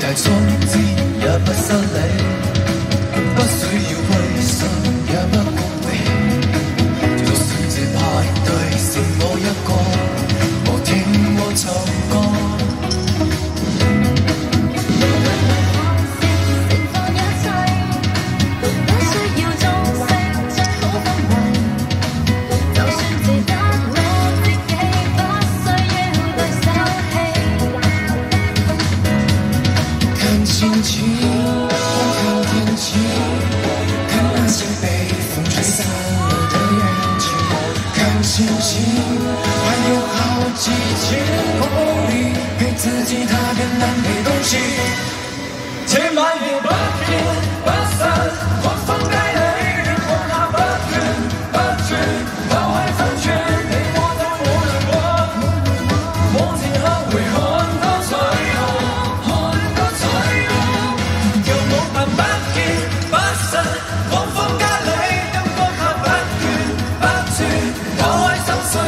大挫折也不失禮，不需要威信也不功利。就算這派對剩我一個，無聽我唱歌。信心还有好几千公里，陪自己踏遍南北东西，千万也不偏不散，狂风带泪，日光它不倦不倦，抛开风圈，你我在我难過，往前行會看到彩虹，看到彩虹，叫我們不見不散，狂風帶淚，日光它不倦不倦，拋開心碎。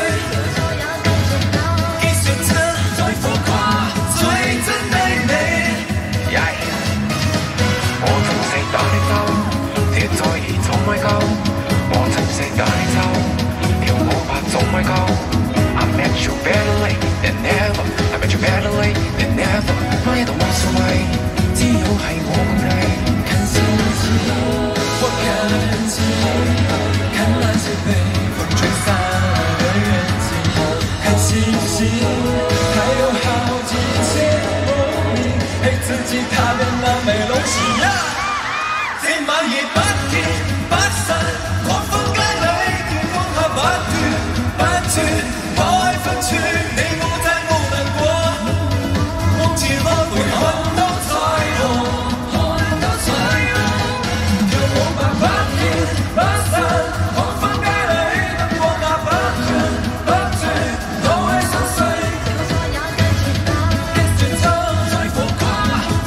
I met you better late than never. I met you better late than never. 乜嘢都冇所謂，只要係我共你。看星星，我看星星，看那些被風吹散的遠景。看星星，還有好幾千公里，陪自己踏遍南北東西。千萬也不見不散，狂風帶淚，天光它不斷不斷。拋開分寸，你我在無難過，往前看會看到彩虹，看到彩虹，讓我們不見不散，狂風帶淚，燈光它不斷不斷，拋開心碎，一轉身再浮誇，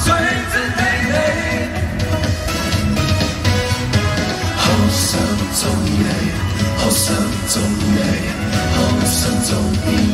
最真的你，好想做你，好想做你。好想做你。